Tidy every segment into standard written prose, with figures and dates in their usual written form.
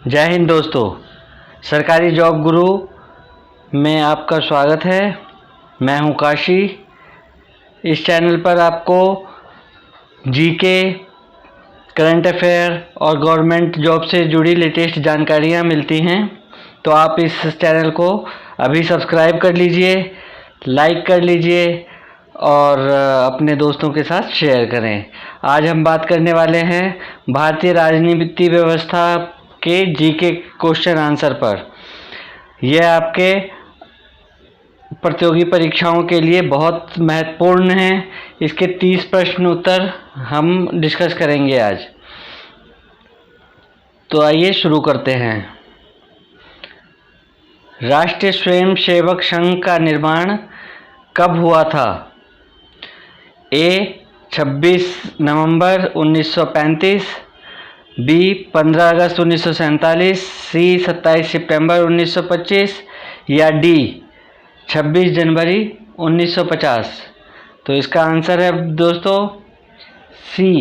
जय हिंद दोस्तों। सरकारी जॉब गुरु में आपका स्वागत है। मैं हूं काशी। इस चैनल पर आपको जीके, करंट अफेयर और गवर्नमेंट जॉब से जुड़ी लेटेस्ट जानकारियां मिलती हैं। तो आप इस चैनल को अभी सब्सक्राइब कर लीजिए, लाइक कर लीजिए और अपने दोस्तों के साथ शेयर करें। आज हम बात करने वाले हैं भारतीय राजनीति व्यवस्था के जीके क्वेश्चन आंसर पर। यह आपके प्रतियोगी परीक्षाओं के लिए बहुत महत्वपूर्ण है। इसके 30 प्रश्न उत्तर हम डिस्कस करेंगे आज। तो आइए शुरू करते हैं। राष्ट्रीय स्वयंसेवक संघ का निर्माण कब हुआ था? ए 26 नवंबर 1935, बी 15 अगस्त 1947, सी 27 सितंबर 1925 या डी 26 जनवरी 1950। तो इसका आंसर है दोस्तों सी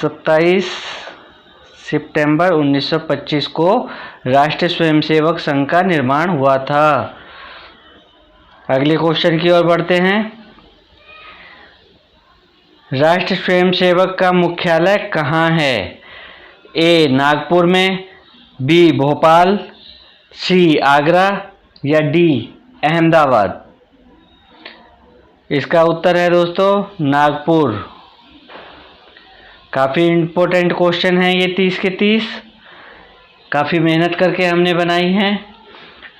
27 सितंबर 1925 को राष्ट्रीय स्वयंसेवक संघ का निर्माण हुआ था। अगले क्वेश्चन की ओर बढ़ते हैं। राष्ट्रीय स्वयंसेवक का मुख्यालय कहाँ है? ए नागपुर में, बी भोपाल, सी आगरा या डी अहमदाबाद। इसका उत्तर है दोस्तों नागपुर। काफ़ी इम्पोर्टेंट क्वेश्चन है ये 30 के 30। काफ़ी मेहनत करके हमने बनाई हैं,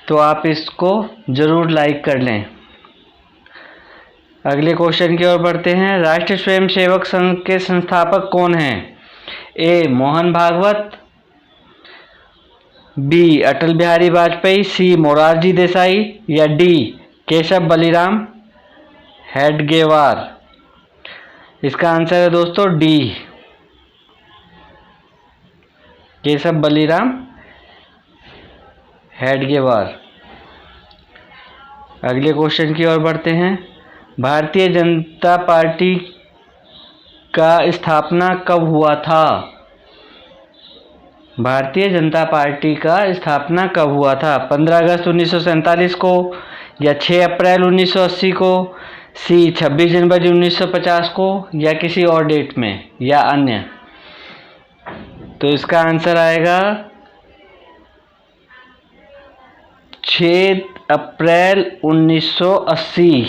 तो आप इसको ज़रूर लाइक कर लें। अगले क्वेश्चन की ओर बढ़ते हैं। राष्ट्रीय स्वयंसेवक संघ के संस्थापक कौन हैं? ए मोहन भागवत, बी अटल बिहारी वाजपेयी, सी मोरारजी देसाई या डी केशव बलिराम हेडगेवार। इसका आंसर है दोस्तों डी केशव बलिराम हेडगेवार। अगले क्वेश्चन की ओर बढ़ते हैं। भारतीय जनता पार्टी का स्थापना कब हुआ था? भारतीय जनता पार्टी का स्थापना कब हुआ था? 15 अगस्त 1947 को या 6 अप्रैल 1980 को, सी 26 जनवरी 1950 को या किसी और डेट में या अन्य। तो इसका आंसर आएगा 6 अप्रैल 1980।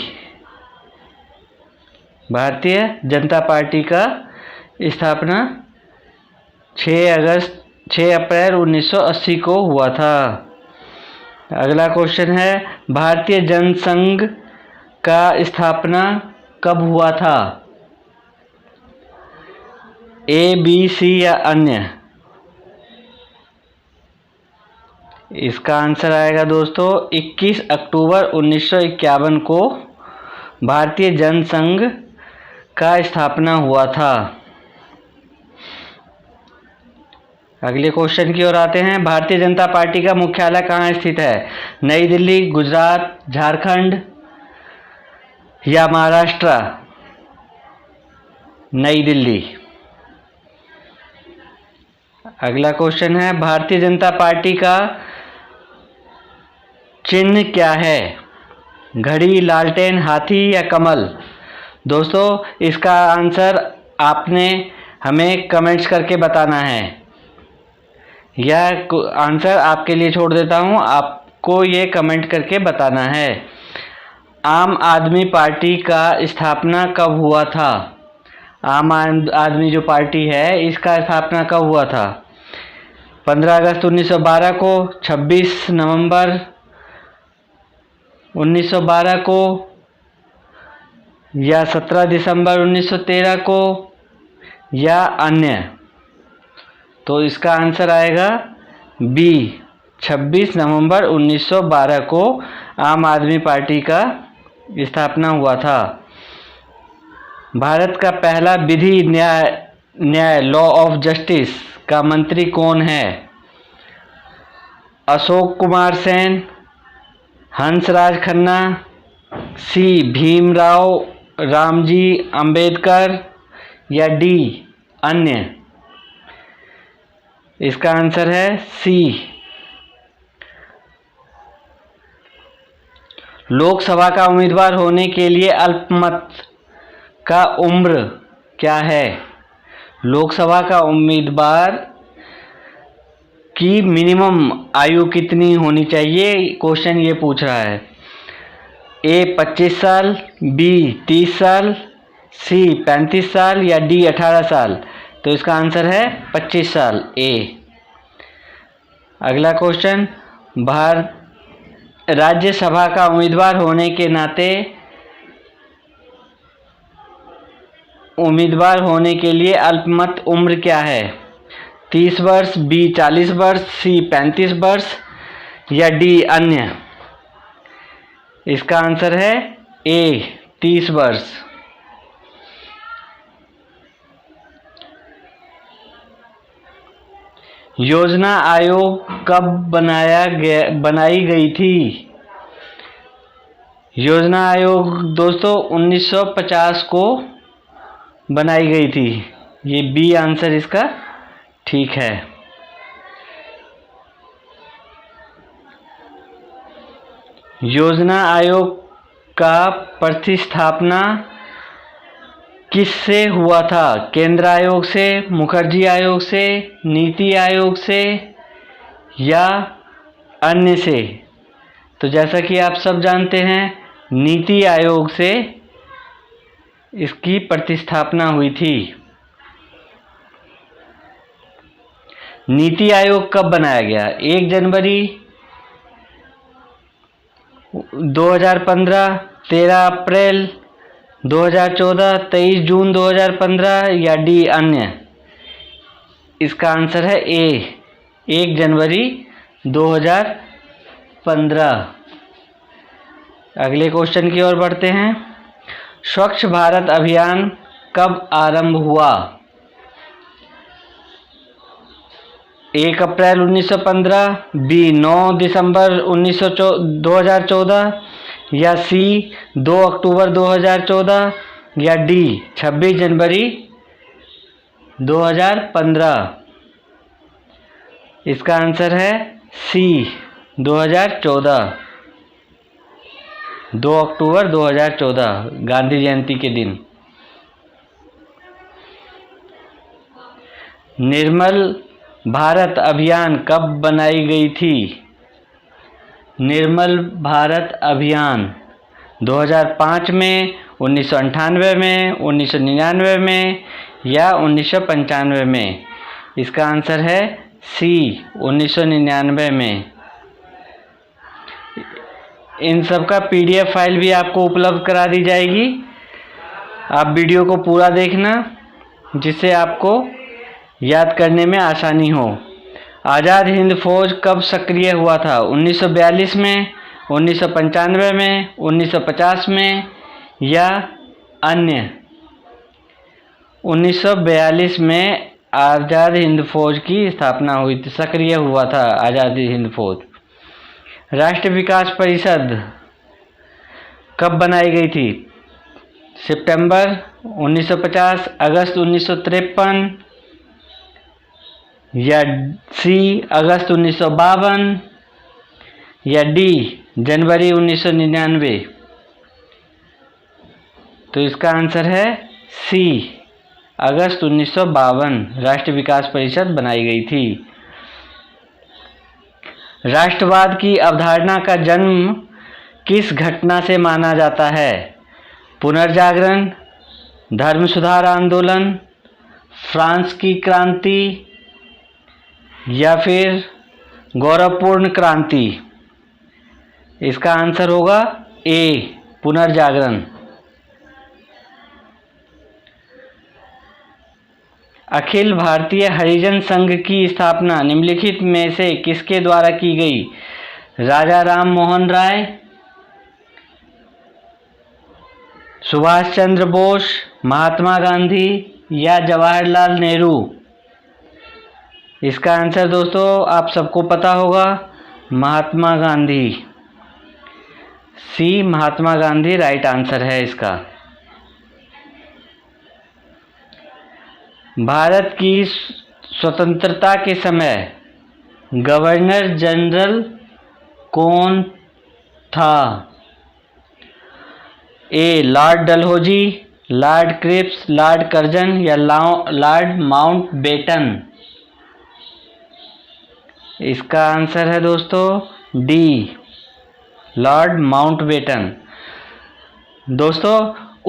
भारतीय जनता पार्टी का स्थापना 6 अप्रैल 1980 को हुआ था। अगला क्वेश्चन है। भारतीय जनसंघ का स्थापना कब हुआ था? ए, बी, सी या अन्य। इसका आंसर आएगा दोस्तों 21 अक्टूबर 1951 को भारतीय जनसंघ का स्थापना हुआ था। अगले क्वेश्चन की ओर आते हैं। भारतीय जनता पार्टी का मुख्यालय कहाँ स्थित है? नई दिल्ली, गुजरात, झारखंड या महाराष्ट्र? नई दिल्ली। अगला क्वेश्चन है। भारतीय जनता पार्टी का चिन्ह क्या है? घड़ी, लालटेन, हाथी या कमल? दोस्तों इसका आंसर आपने हमें कमेंट्स करके बताना है। यह आंसर आपके लिए छोड़ देता हूं, आपको ये कमेंट करके बताना है। आम आदमी पार्टी का स्थापना कब हुआ था? आम आदमी जो पार्टी है इसका स्थापना कब हुआ था? 15 अगस्त 1912 को, 26 नवंबर 1912 को या 17 दिसंबर 1913 को या अन्य। तो इसका आंसर आएगा बी 26 नवंबर 1912 को आम आदमी पार्टी का स्थापना हुआ था। भारत का पहला विधि न्याय लॉ ऑफ जस्टिस का मंत्री कौन है? अशोक कुमार सेन, हंसराज खन्ना, सी भीमराव रामजी अंबेडकर या डी अन्य। इसका आंसर है सी। लोकसभा का उम्मीदवार होने के लिए अल्पमत का उम्र क्या है? लोकसभा का उम्मीदवार की मिनिमम आयु कितनी होनी चाहिए, क्वेश्चन ये पूछ रहा है। ए 25 साल, बी 30 साल, सी 35 साल या डी 18 साल। तो इसका आंसर है 25 साल, ए। अगला क्वेश्चन, राज्यसभा का उम्मीदवार होने के नाते उम्मीदवार होने के लिए अल्पमत उम्र क्या है? 30 वर्ष, बी 40 वर्ष, सी 35 वर्ष या डी अन्य। इसका आंसर है ए 30 वर्ष। योजना आयोग कब बनाई गई थी? योजना आयोग दोस्तों 1950 को बनाई गई थी। ये बी आंसर इसका ठीक है। योजना आयोग का प्रतिस्थापना किससे हुआ था? केंद्र आयोग से, मुखर्जी आयोग से, नीति आयोग से या अन्य से? तो जैसा कि आप सब जानते हैं, नीति आयोग से इसकी प्रतिस्थापना हुई थी। नीति आयोग कब बनाया गया? 1 जनवरी 2015, 13 अप्रैल 2014, 23 जून 2015 या डी अन्य। इसका आंसर है ए 1 जनवरी 2015। अगले क्वेश्चन की ओर बढ़ते हैं। स्वच्छ भारत अभियान कब आरंभ हुआ? 1 अप्रैल 1915, बी 9 दिसंबर 2014 या सी 2 अक्टूबर 2014 या डी 26 जनवरी 2015। इसका आंसर है सी 2014, 2 अक्टूबर 2014 गांधी जयंती के दिन। निर्मल भारत अभियान कब बनाई गई थी? निर्मल भारत अभियान 2005 में, 1998 में, 1999 में या 1995 में। इसका आंसर है सी 1999 में। इन सब का PDF फाइल भी आपको उपलब्ध करा दी जाएगी। आप वीडियो को पूरा देखना, जिससे आपको याद करने में आसानी हो। आज़ाद हिंद फौज कब सक्रिय हुआ था? 1942 में, 1995 में, 1950 में या अन्य। 1942 में आज़ाद हिंद फौज की स्थापना हुई थी, सक्रिय हुआ था आज़ाद हिंद फौज। राष्ट्रीय विकास परिषद कब बनाई गई थी? सितंबर 1950, अगस्त 1953 या सी अगस्त 1952 या डी जनवरी 1999। तो इसका आंसर है सी अगस्त 1952 राष्ट्रीय विकास परिषद बनाई गई थी। राष्ट्रवाद की अवधारणा का जन्म किस घटना से माना जाता है? पुनर्जागरण, धर्म सुधार आंदोलन, फ्रांस की क्रांति या फिर गौरवपूर्ण क्रांति। इसका आंसर होगा ए पुनर्जागरण। अखिल भारतीय हरिजन संघ की स्थापना निम्नलिखित में से किसके द्वारा की गई? राजा राम मोहन राय, सुभाष चंद्र बोस, महात्मा गांधी या जवाहरलाल नेहरू। इसका आंसर दोस्तों आप सबको पता होगा, महात्मा गांधी। सी महात्मा गांधी राइट आंसर है इसका। भारत की स्वतंत्रता के समय गवर्नर जनरल कौन था? A Lord Dalhousie, Lord Cripps, Lord Curzon या लॉर्ड माउंटबेटन? इसका आंसर है दोस्तों डी, लॉर्ड माउंटबेटन। दोस्तों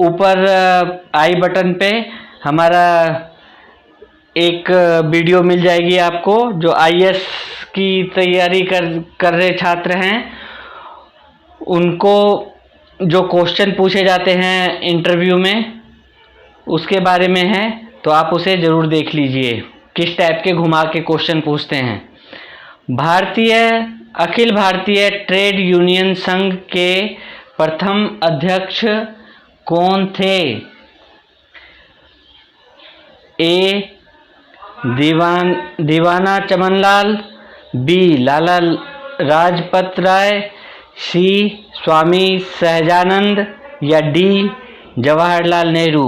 ऊपर आई बटन पे हमारा एक वीडियो मिल जाएगी आपको, जो आईएएस की तैयारी कर रहे छात्र हैं उनको जो क्वेश्चन पूछे जाते हैं इंटरव्यू में उसके बारे में है, तो आप उसे ज़रूर देख लीजिए किस टाइप के घुमा के क्वेश्चन पूछते हैं। अखिल भारतीय ट्रेड यूनियन संघ के प्रथम अध्यक्ष कौन थे? ए दीवाना चमनलाल, बी लाला लाजपत राय, सी स्वामी सहजानंद या डी जवाहरलाल नेहरू?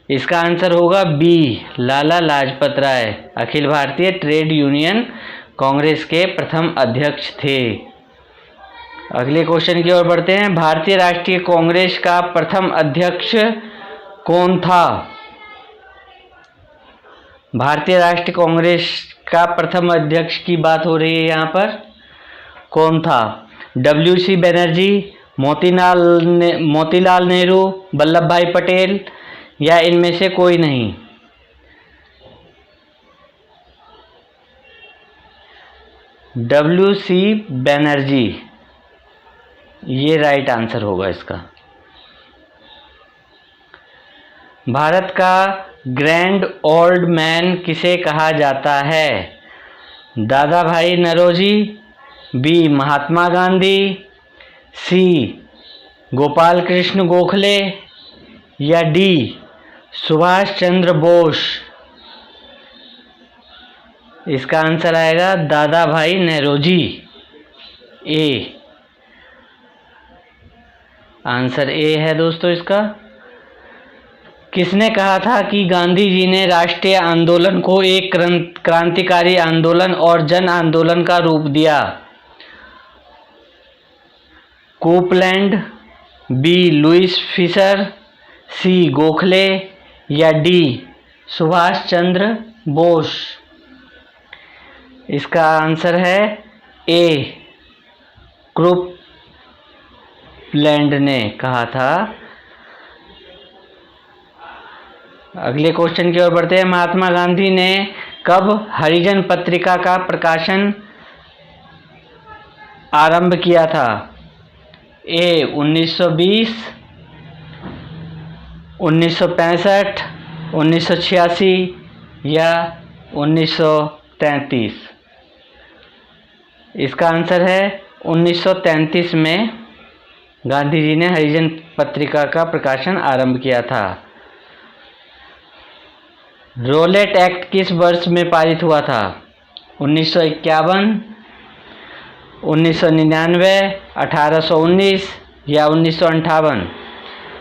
इसका आंसर होगा B, Lala Lajpat Rai Akhil Bharatiya trade union Congress के प्रथम अध्यक्ष थे। अगले क्वेश्चन की ओर बढ़ते हैं। भारतीय राष्ट्रीय कांग्रेस का प्रथम अध्यक्ष कौन था? भारतीय राष्ट्रीय कांग्रेस का प्रथम अध्यक्ष की बात हो रही है यहाँ पर, कौन था? WC बनर्जी, मोतीलाल नेहरू, वल्लभ भाई पटेल या इनमें से कोई नहीं? WC बनर्जी ये राइट आंसर होगा इसका। भारत का ग्रैंड ओल्ड मैन किसे कहा जाता है? दादा भाई नौरोजी, बी महात्मा गांधी, सी गोपाल कृष्ण गोखले या डी सुभाष चंद्र बोस? इसका आंसर आएगा दादा भाई नौरोजी, ए। आंसर ए है दोस्तों इसका। किसने कहा था कि गांधी जी ने राष्ट्रीय आंदोलन को एक क्रांतिकारी आंदोलन और जन आंदोलन का रूप दिया? कोपलैंड, बी लुईस फिशर, सी गोखले या डी सुभाष चंद्र बोस? इसका आंसर है ए, कोपलैंड ने कहा था। अगले क्वेश्चन की ओर बढ़ते हैं। महात्मा गांधी ने कब हरिजन पत्रिका का प्रकाशन आरंभ किया था? ए 1920, 1965, 1986 या 1933? इसका आंसर है 1933 में गांधी जी ने हरिजन पत्रिका का प्रकाशन आरंभ किया था। रोलेट एक्ट किस वर्ष में पारित हुआ था? 1951, 1999, 1819 या 1958?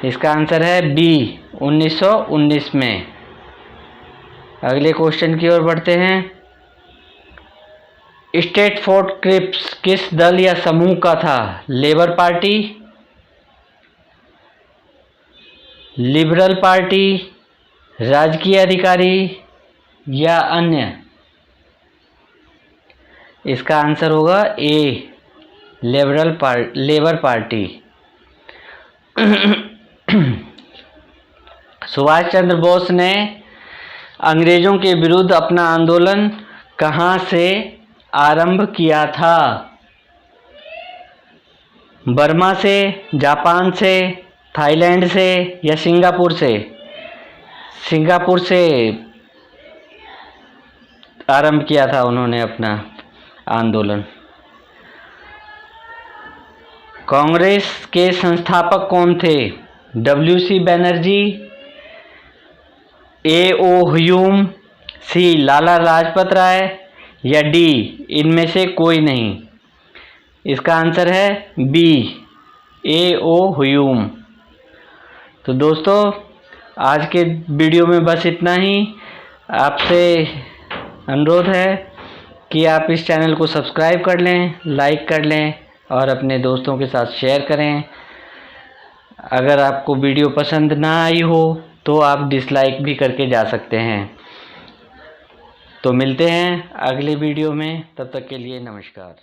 इसका आंसर है बी 1919 में। अगले क्वेश्चन की ओर बढ़ते हैं। स्ट्रैटफोर्ड क्रिप्स किस दल या समूह का था? लेबर पार्टी, लिबरल पार्टी, राजकीय अधिकारी या अन्य? इसका आंसर होगा ए, लेबर पार्टी। सुभाष चंद्र बोस ने अंग्रेजों के विरुद्ध अपना आंदोलन कहाँ से आरंभ किया था? बर्मा से, जापान से, थाईलैंड से या सिंगापुर से? सिंगापुर से आरंभ किया था उन्होंने अपना आंदोलन। कांग्रेस के संस्थापक कौन थे? WC Banerjee, A.O. ह्यूम, सी लाला लाजपत राय या डी इनमें से कोई नहीं? इसका आंसर है बी, A.O. ह्यूम। तो दोस्तों आज के वीडियो में बस इतना ही। आपसे अनुरोध है कि आप इस चैनल को सब्सक्राइब कर लें, लाइक कर लें और अपने दोस्तों के साथ शेयर करें। अगर आपको वीडियो पसंद ना आई हो तो आप डिसलाइक भी करके जा सकते हैं। तो मिलते हैं अगले वीडियो में, तब तक के लिए नमस्कार।